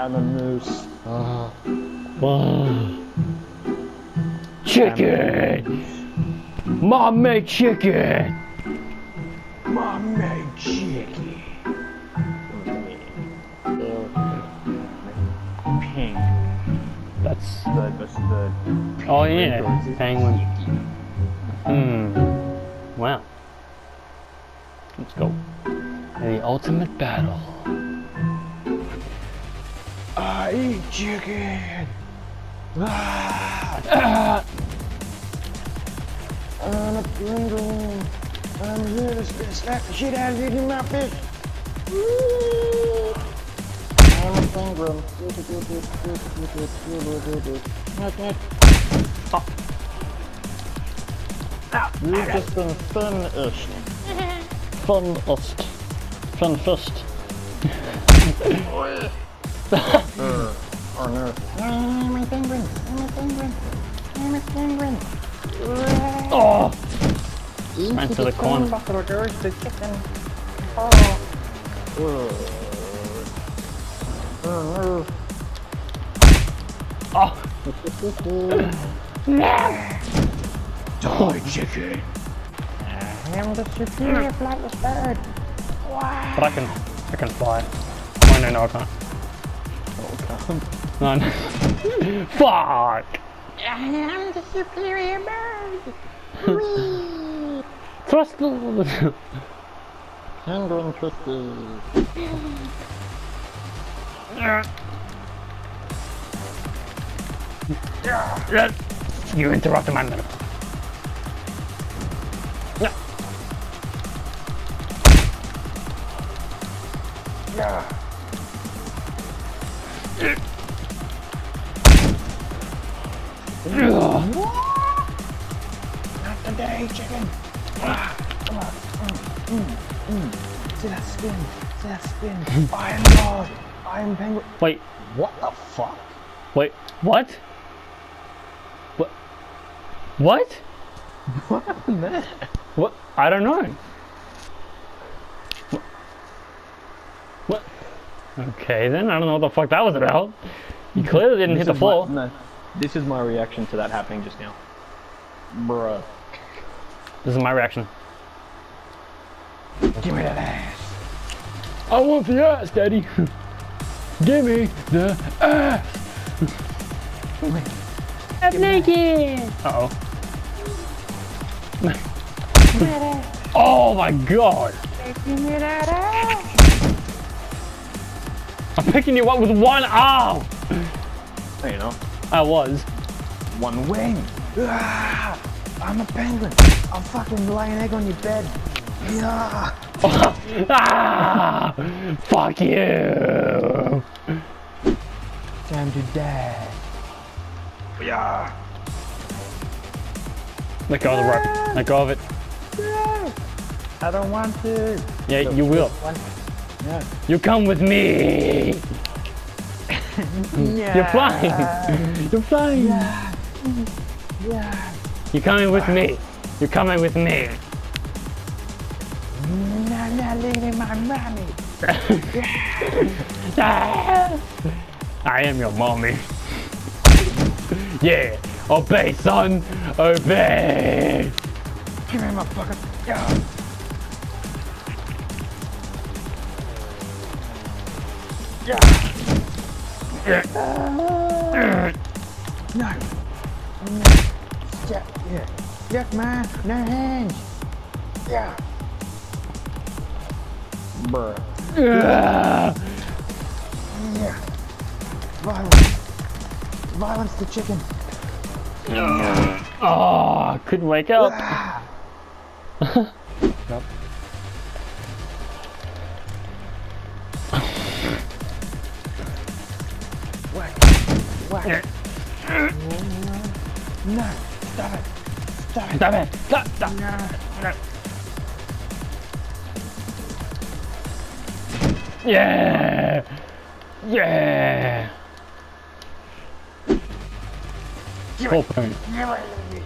I'm a moose. Whoa. Chicken! Mom made chicken! Mom made chicken. Pink. That's... That's the Oh yeah, penguin. Wow. Let's go. The ultimate battle. I eat chicken. I'm a penguin. I'm here to slap the shit out of you in my fish. I'm a penguin. You've just been finished. Finished. Finished. Oh no. I'm a penguin. I'm a penguin. I'm a penguin. Oh! Went to the corner. There's the chicken. Oh no. Oh! Die, chicken. I'm the superior flightless bird. Wow. But I can fly. Oh no, I can't. No, no. Fuck! I am the superior bird. Whee! Thrust the... Penguin twisted. You interrupted my minute. No. Yeah. Not today, chicken. Come on. See that spin? See that spin? I am God. I am penguin. Wait. What the fuck? Wait. What? What? What? What happened there? What? I don't know. What? Okay then, I don't know what the fuck that was about. You clearly didn't hit the floor. No, this is my reaction to that happening just now. Bruh. This is my reaction. Give me that ass. I want the ass, Daddy. Give me the ass. I'm naked. Uh oh. Oh my god. Give me that ass. I'm picking you up with one arm. You know. I was. One wing. Ah, I'm a penguin. I'll fucking lay an egg on your bed. Yeah. Ah, fuck you. Time to die. Yeah. Let go of the rope. Let go of it. Yeah. I don't want to. Yeah, you will. Yeah. You come with me. Yeah. You're flying. You're flying. Yeah. Yeah. You're coming with me. You're coming with me. I'm not leaving my mommy. I am your mommy. Yeah. Obey, son. Obey. Give me my fucking. Yeah. No. Yeah. Yes, man. No hands. Yeah. Bruh. Yeah. Violence to chicken. Oh, I couldn't wake up. Nope. Whack. No. Stop it. Stop it. Stop it. Stop. No. Yeah. Yeah. Full point. No.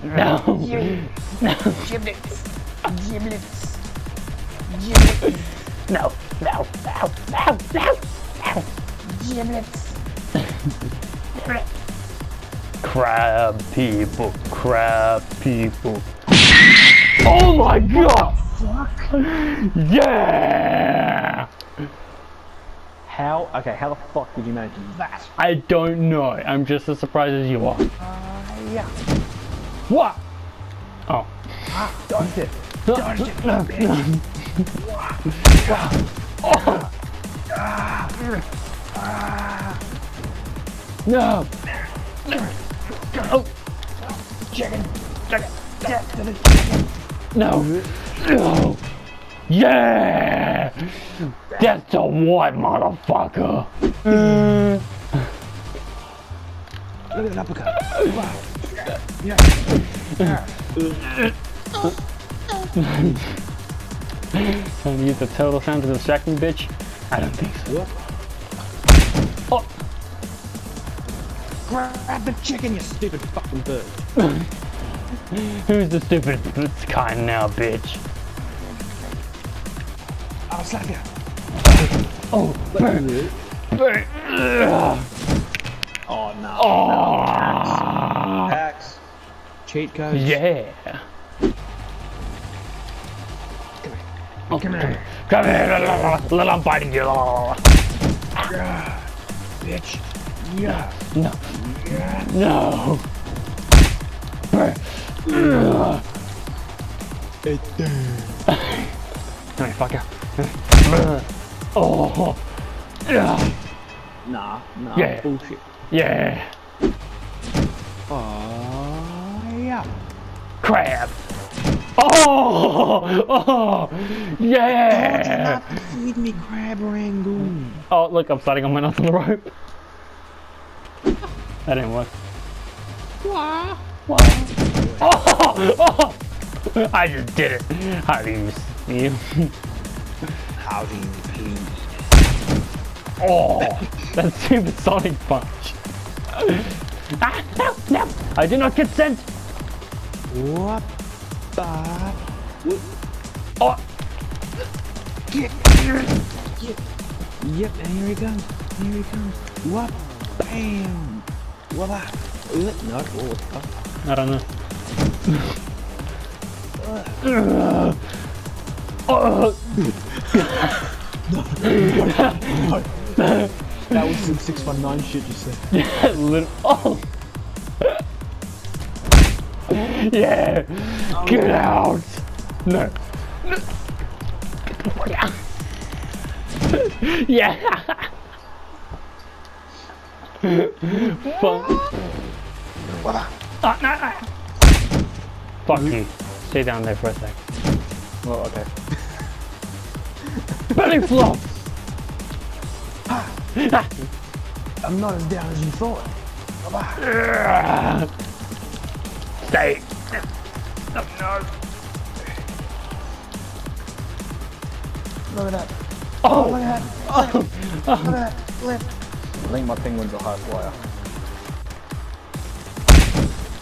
No. Giblets. Giblets. No. No. No. No. No. No. Giblets. Crab people, crab people. Oh my god! Yeah! How? Okay, how the fuck did you manage that? I don't know. I'm just as surprised as you are. Yeah. What? Oh. Dodged it. Dodged it, bitch. No. Oh. Chicken. Chicken. Death to the chicken. No. No. Yeah. That's a what, motherfucker? Look at that uppercut. Wow. Yeah. Trying to use the total sound to distract me, bitch? I don't think so. What? Oh. Grab the chicken, you stupid fucking bird. Who's the stupid kind now, bitch? I'll slap you. Oh, burn. Burn. Oh no. Oh. Hacks. Cheat codes. Yeah. Come here. Come here, little I'm biting you. Yeah. Bitch. Yeah. No. Yeah. No. Come here, fucker. Oh. Yeah. Nah. Yeah. Bullshit. Yeah. Oh yeah. Crab. Oh. Oh. Yeah. Feed me crab rangoon. Oh, look, I'm sliding on my nose on the rope. That didn't work. Wow. Oh. I just did it. How do you see? How do you please? Oh, that stupid sonic punch. Ah, no, no, I do not consent. What the? Oh, Yep, and here he comes. Here he comes. What? Bam. Voila. No. Oh, I don't know. That was some 619 shit you said. Yeah, oh. Yeah, get out. No. Yeah. Fun. Voila. Oh, no. Fuck you. Stay down there for a sec. Oh, okay. Belly flop. I'm not as down as you thought. Stay. No. Look at that. Oh. Look at that. Look at that. Flip. I think my penguin's a high flyer.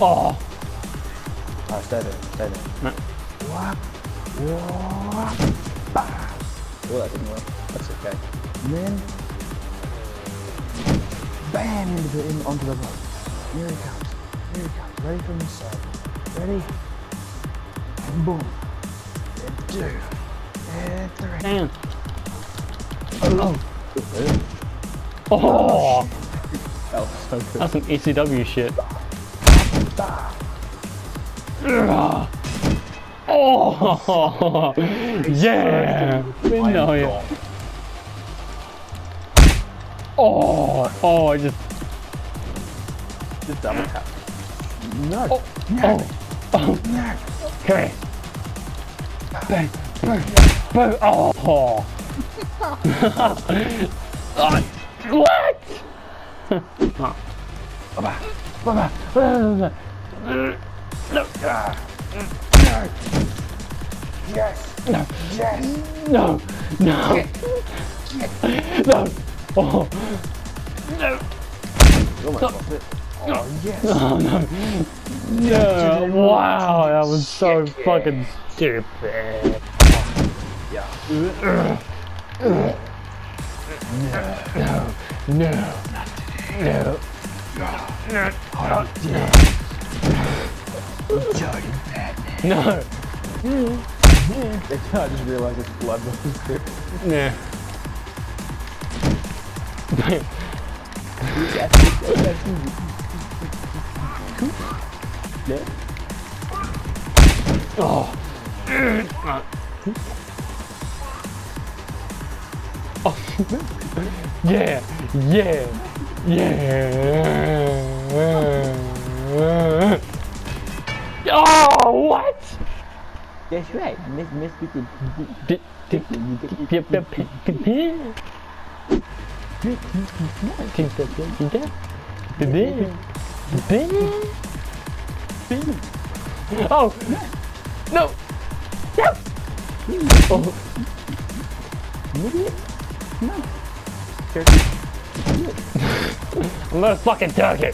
Oh. Alright, stay there. Stay there. No. Wah. Wah. Bah. Oh, that didn't work. That's okay. And then bam onto the rope. Here he comes. Here he comes. Ready from the side. Ready? And boom. And two. And three. Damn. Oh. Oh. That was so good. That's some ECW shit. Bah. Oh. Yeah. We know it. Oh, I just double tap. No. Oh. No. Oh. No. Okay. Bang. Bang. Oh. What? No. Yes. No. Yes. No. No. No. Oh. No. Almost lost it. Oh, yes. Oh, no. No. Wow, that was so fucking stupid. Yeah. No. No. No. Oh, yeah. Dirty Batman. No. I just realized it's blood. Yeah. Oh. Oh. Yeah. Yeah. Yeah. Oh, what? That's right. Miss people. Oh no! No! Oh. No. Turkey. I'm gonna fucking turkey.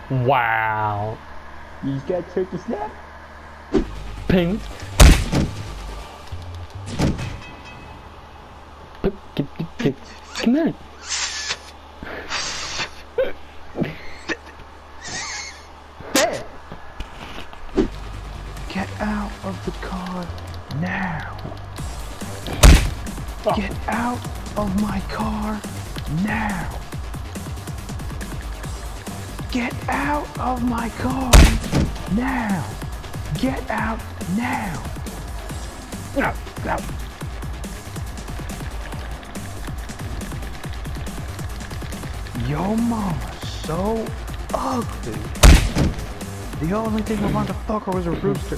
Wow. You got turkey snap? Ping. Come on. There. Get out of the car now. Oh. Get out of my car now. Get out of my car now. Get out now. No, no. Your mama's so ugly. The only thing I wanted to fuck her was a rooster.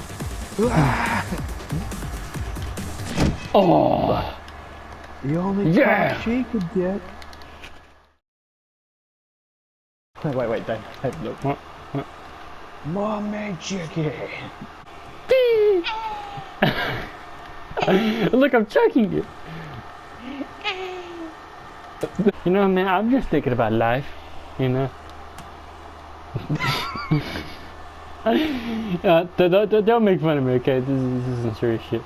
Oh. The only Yeah. car she could get. Wait, don't look. What? Mommy chicken. Look, I'm choking you. You know, man, I'm just thinking about life, you know. Don't make fun of me, okay? This isn't serious shit.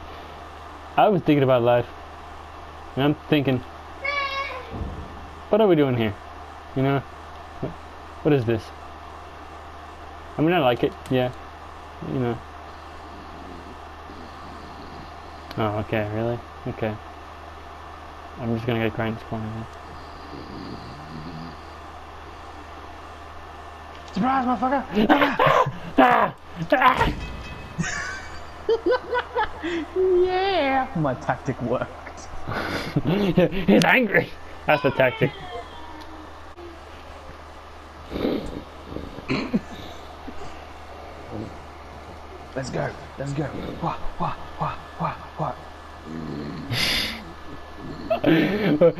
I was thinking about life, and I'm thinking, what are we doing here? You know, what is this? I mean, I like it, yeah. You know. Oh, okay, really? Okay. I'm just gonna get crying in this corner now. Surprise, motherfucker! Yeah! My tactic worked. He's angry. That's the tactic. Let's go. What?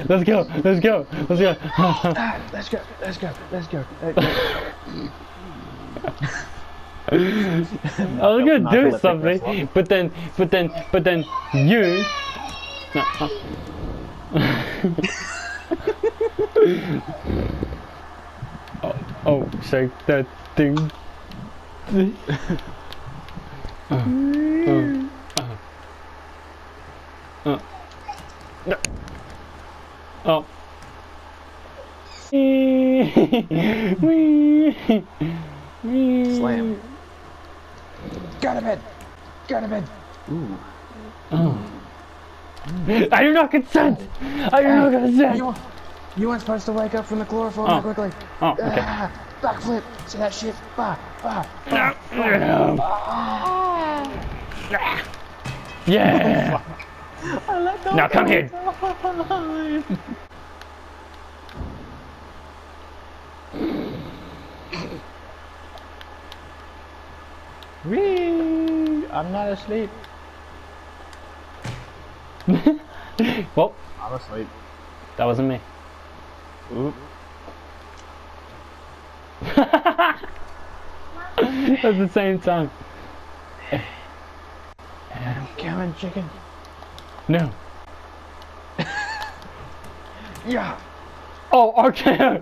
Let's go. Let's go. I was gonna do something, but then you. Oh, shake that thing. Oh. Slam. Go to bed. Ooh. Oh. I do not consent. I do not consent. You weren't supposed to wake up from the chloroform that quickly. Oh, okay. Backflip. See that shit? Yeah. Now come here. Whee! I'm not asleep. Well, I'm asleep. that wasn't me. Oop. At the same time. I'm coming, chicken. No. Yeah. Oh, okay.